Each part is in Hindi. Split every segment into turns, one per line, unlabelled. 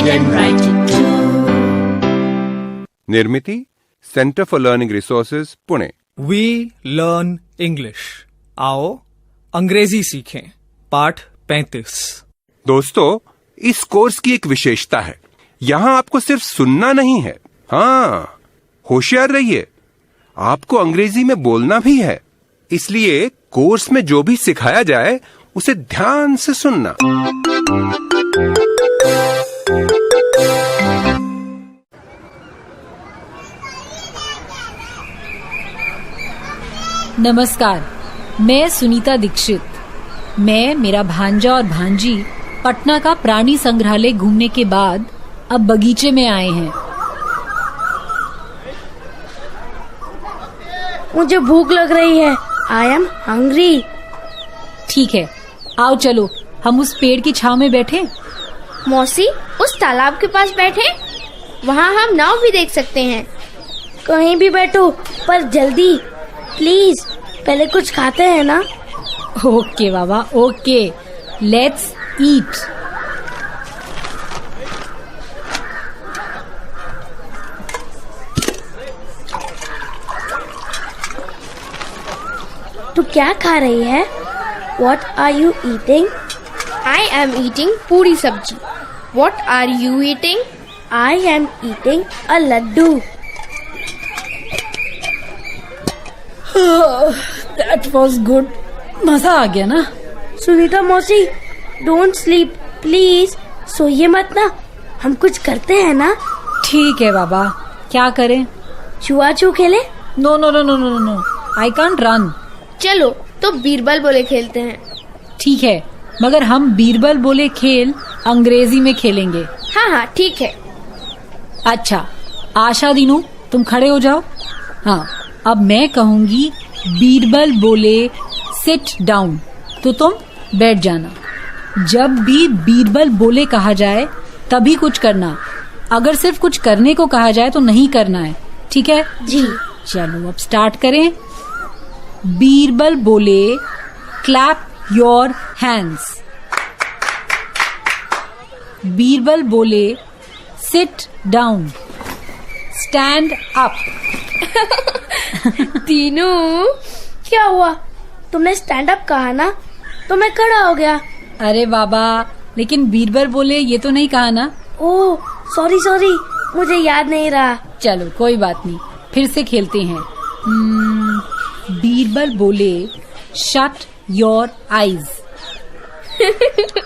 read and write it too.
Nirmiti centre for learning resources Pune.
We learn English. आओ अंग्रेजी सीखें। पाठ 35।
दोस्तों, इस कोर्स की एक विशेषता है, यहाँ आपको सिर्फ सुनना नहीं है, हाँ, होशियार रहिए, आपको अंग्रेजी में बोलना भी है। इसलिए कोर्स में जो भी सिखाया जाए उसे ध्यान से सुनना।
नमस्कार, मैं सुनीता दीक्षित। मैं, मेरा भांजा और भांजी पटना का प्राणी संग्रहालय घूमने के बाद अब बगीचे में आए हैं।
मुझे भूख लग रही है। I am hungry.
ठीक है, आओ चलो हम उस पेड़ की छांव में बैठे।
मौसी, उस तालाब के पास बैठे, वहाँ हम नाव भी देख सकते हैं। कहीं भी बैठो, पर जल्दी प्लीज। पहले कुछ खाते हैं ना।
Okay Baba, okay, let's eat.
तू क्या खा रही है? What are you eating? I am eating पूरी सब्जी. What are you eating? I am eating a laddu.
That was good. मजा आ गया ना?
सुनीता मौसी, don't sleep, please. सोइए मत ना, हम कुछ करते हैं ना।
ठीक है बाबा, क्या करें?
छुआ छू खेले?
No no no no no no, I can't run.
चलो तो बीरबल बोले खेलते हैं।
ठीक है, मगर हम बीरबल बोले खेल अंग्रेजी में खेलेंगे।
हाँ हाँ ठीक है।
अच्छा, आशा, दीनू, तुम खड़े हो जाओ। हाँ, अब मैं कहूंगी बीरबल बोले सिट डाउन, तो तुम बैठ जाना। जब भी बीरबल बोले कहा जाए तभी कुछ करना, अगर सिर्फ कुछ करने को कहा जाए तो नहीं करना है, ठीक है?
जी।
चलो अब स्टार्ट करें। बीरबल बोले क्लैप योर हैंड्स। बीरबल बोले सिट डाउन, स्टैंड अप।
तीनू, क्या हुआ? तुमने स्टैंड अप कहा ना, तो मैं खड़ा हो गया।
अरे बाबा, लेकिन बीरबल बोले ये तो नहीं कहा ना।
ओह सॉरी सॉरी, मुझे याद नहीं रहा।
चलो कोई बात नहीं, फिर से खेलते हैं। बीरबल बोले शट योर आईज।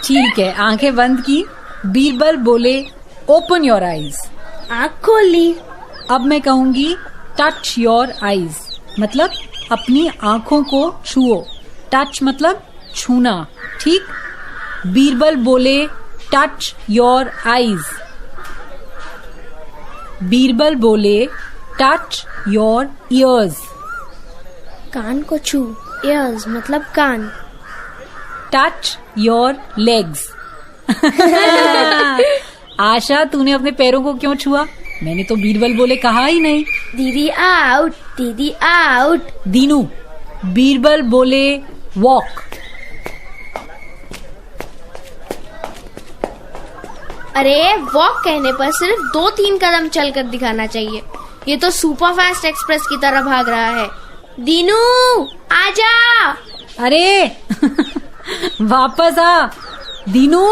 ठीक है, आंखें बंद की। बीरबल बोले ओपन योर आईज।
आँख खोल ली।
अब मैं कहूंगी टच योर आईज, मतलब अपनी आंखों को छुओ। टच मतलब छूना, ठीक? बीरबल बोले टच योर आईज। बीरबल बोले टच योर ईयर्स।
कान को छू, ईयर्स मतलब कान।
Touch your legs. आशा, तूने अपने पैरों को क्यों छुआ? मैंने तो बीरबल बोले कहा ही नहीं।
दीदी आउट, दीदी आउट।
दीनू, बीरबल बोले वॉक।
अरे वॉक कहने पर सिर्फ 2-3 कदम चलकर दिखाना चाहिए। ये तो सुपर फास्ट एक्सप्रेस की तरह भाग रहा है। दीनू आजा।
अरे वापस आ। Dinu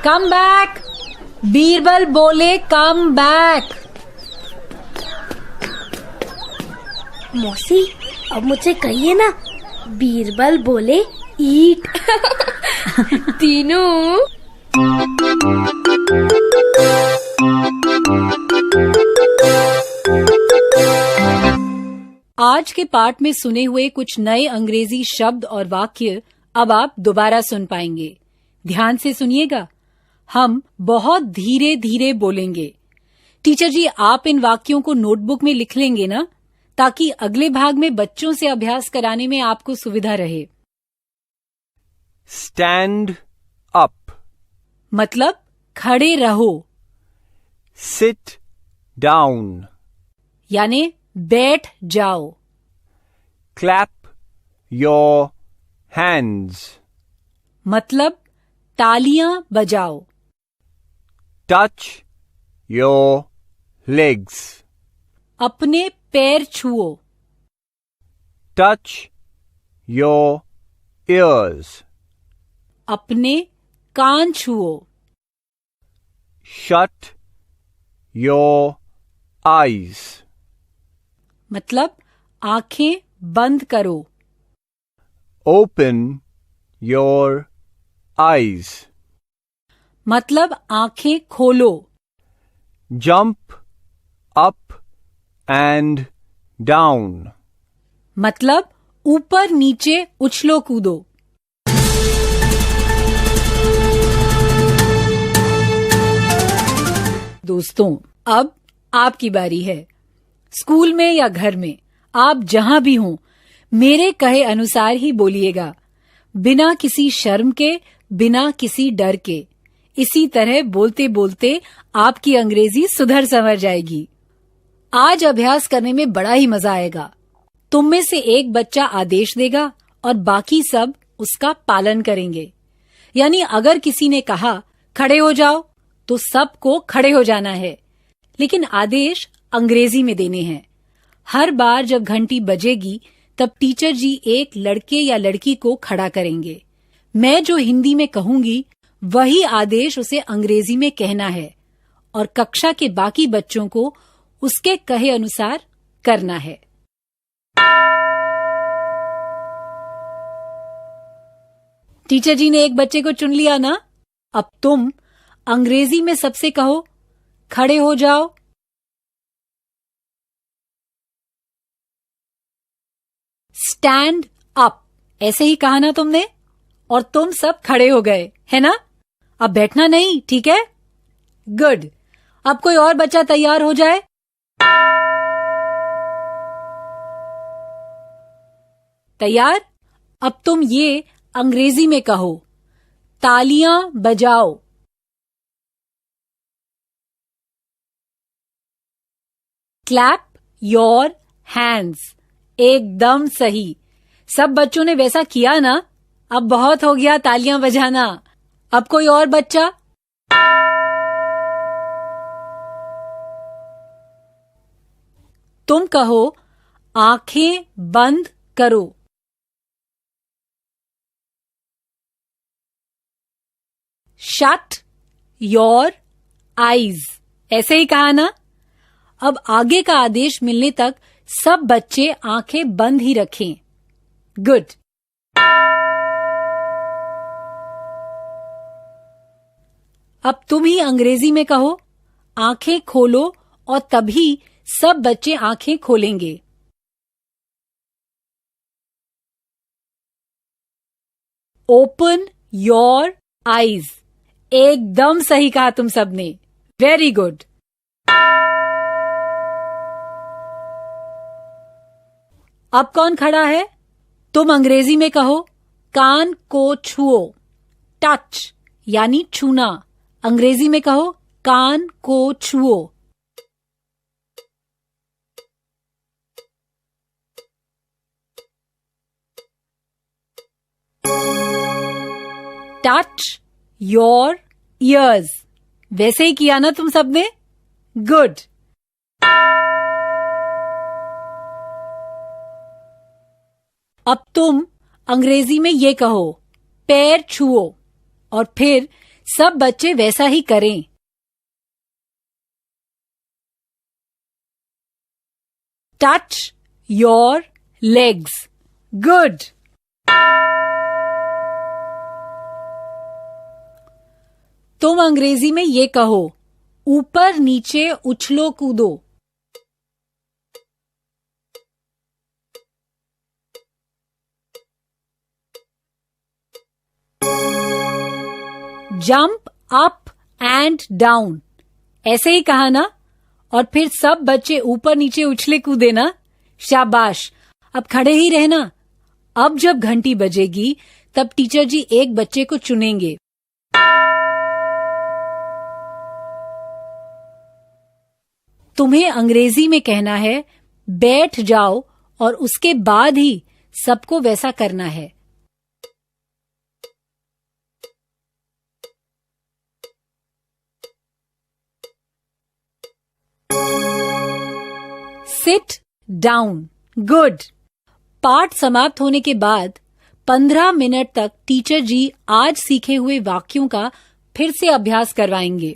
come back. बीरबल बोले कम बैक।
मौसी, अब मुझे कहिए ना, बीरबल बोले ईट। दीनू।
आज के पाठ में सुने हुए कुछ नए अंग्रेजी शब्द और वाक्य अब आप दोबारा सुन पाएंगे। ध्यान से सुनिएगा, हम बहुत धीरे धीरे बोलेंगे। टीचर जी, आप इन वाक्यों को नोटबुक में लिख लेंगे ना, ताकि अगले भाग में बच्चों से अभ्यास कराने में आपको सुविधा रहे।
स्टैंड अप
मतलब खड़े रहो।
सिट डाउन
यानी बैठ जाओ।
क्लैप योर हैंड्स
मतलब तालियां बजाओ।
Touch your legs.
अपने पैर छुओ.
Touch your ears.
अपने कान छुओ.
Shut your eyes.
मतलब आंखें बंद करो.
Open your eyes.
मतलब आंखें खोलो.
Jump up and down.
मतलब ऊपर नीचे उछलो कूदो. दोस्तों, अब आपकी बारी है. स्कूल में या घर में, आप जहां भी हों, मेरे कहे अनुसार ही बोलिएगा, बिना किसी शर्म के, बिना किसी डर के. इसी तरह बोलते बोलते आपकी अंग्रेजी सुधर संवर जाएगी. आज अभ्यास करने में बड़ा ही मजा आएगा. तुम में से एक बच्चा आदेश देगा और बाकी सब उसका पालन करेंगे. यानी अगर किसी ने कहा खड़े हो जाओ, तो सबको खड़े हो जाना है, लेकिन आदेश अंग्रेजी में देने हैं. हर बार जब घंटी बजेगी, तब टीचर जी एक लड़के या लड़की को खड़ा करेंगे. मैं जो हिंदी में कहूंगी, वही आदेश उसे अंग्रेजी में कहना है और कक्षा के बाकी बच्चों को उसके कहे अनुसार करना है. टीचर जी ने एक बच्चे को चुन लिया ना? अब तुम अंग्रेजी में सबसे कहो, खड़े हो जाओ. Stand up. ऐसे ही कहा ना तुमने, और तुम सब खड़े हो गए, है ना? अब बैठना नहीं, ठीक है? गुड. अब कोई और बच्चा तैयार हो जाए. तैयार? अब तुम ये अंग्रेजी में कहो, तालियां बजाओ. Clap your hands. एकदम सही. सब बच्चों ने वैसा किया ना? अब बहुत हो गया तालियां बजाना. अब कोई और बच्चा? तुम कहो, आंखें बंद करो. Shut your eyes. ऐसे ही कहा ना? अब आगे का आदेश मिलने तक सब बच्चे आंखें बंद ही रखें. गुड. अब तुम ही अंग्रेजी में कहो, आंखें खोलो, और तभी सब बच्चे आंखें खोलेंगे. Open your eyes. एकदम सही कहा तुम सबने. Very good. अब कौन खड़ा है? तुम अंग्रेजी में कहो, कान को छुओ. टच यानी छूना. अंग्रेजी में कहो, कान को छुओ. Touch your ears. वैसे ही किया ना तुम सबने? गुड. अब तुम अंग्रेजी में ये कहो, पैर छुओ, और फिर सब बच्चे वैसा ही करें. Touch your legs. गुड. तुम अंग्रेजी में ये कहो, ऊपर नीचे उछलो कूदो. Jump up and down. ऐसे ही कहा ना? और फिर सब बच्चे ऊपर नीचे उछले कूदे ना? शाबाश. अब खड़े ही रहना. अब जब घंटी बजेगी, तब टीचर जी एक बच्चे को चुनेंगे. तुम्हें अंग्रेजी में कहना है, बैठ जाओ, और उसके बाद ही सबको वैसा करना है. Sit down. गुड। पाठ समाप्त होने के बाद 15 मिनट तक टीचर जी आज सीखे हुए वाक्यों का फिर से अभ्यास करवाएंगे।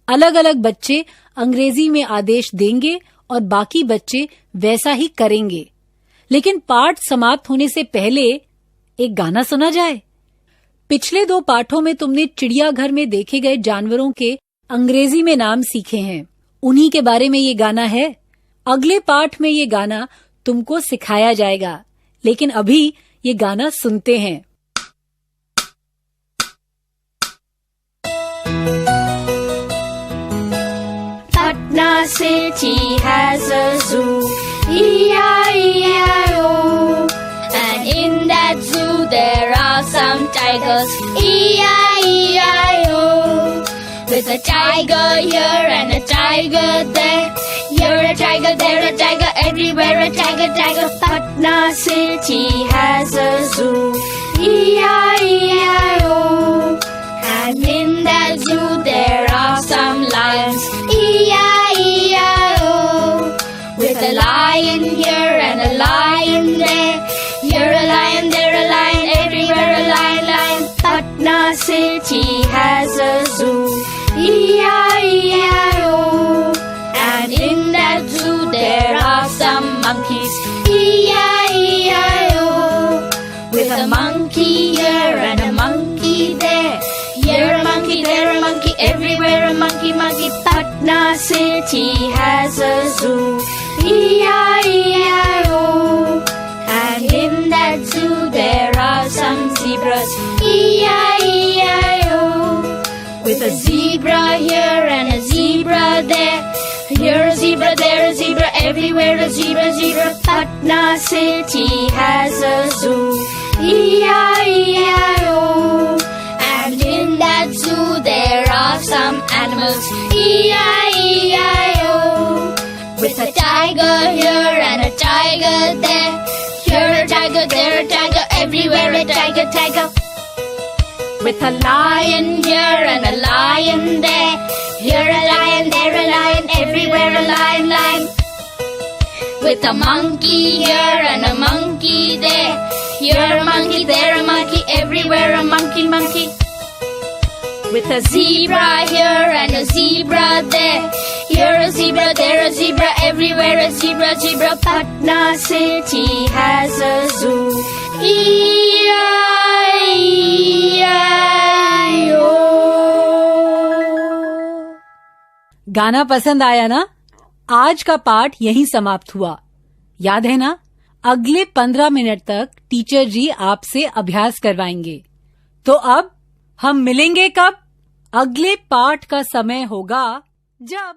अलग अलग बच्चे अंग्रेजी में आदेश देंगे और बाकी बच्चे वैसा ही करेंगे। लेकिन पाठ समाप्त होने से पहले एक गाना सुना जाए। पिछले 2 पाठों में तुमने चिड़ियाघर में देखे गए जानवरों के अंग्रेजी में नाम सीखे हैं। उन्हीं के बारे में ये गाना है। अगले पाठ में ये गाना तुमको सिखाया जाएगा, लेकिन अभी ये गाना सुनते हैं।
Patna city has a zoo, E-I-E-I-O. And in that zoo there are some tigers, E-I-E-I-O. With a tiger here and a tiger there, here a tiger, there a tiger, everywhere a tiger, tiger. Patna city has a zoo, E-I-E-I-O. And in that zoo there are some lions, E-I-E-I-O. With a lion here and a lion there, here a lion, there a lion, everywhere a lion, lion. Patna city has a zoo, E-I-E-I-O. And in that zoo there are some monkeys, E-I-E-I-O. With a monkey here and a monkey there, here a monkey, there a monkey, everywhere a monkey, monkey. Patna city has a zoo, E-I-E-I-O. And in that zoo there are some zebras, E-I-E-I-O. With a zebra here and a zebra there, here a zebra, there a zebra, everywhere a zebra, zebra. Patna city has a zoo, E-I-E-I-O. And in that zoo there are some animals, E-I-E-I-O. With a tiger here and a tiger there, here a tiger, there a tiger, everywhere a tiger, tiger. With a lion here and a lion there, here a lion, there a lion, everywhere a lion, lion. With a monkey here and a monkey there, here a monkey, there a monkey, everywhere a monkey, monkey. With a zebra here and a zebra there, here a zebra, there a zebra, everywhere a zebra, zebra. Patna city has a zoo, E-I-E-I-O.
गाना पसंद आया ना? आज का पाठ यहीं समाप्त हुआ। याद है ना? अगले 15 मिनट तक टीचर जी आपसे अभ्यास करवाएंगे। तो अब हम मिलेंगे कब? अगले पाठ का समय होगा जब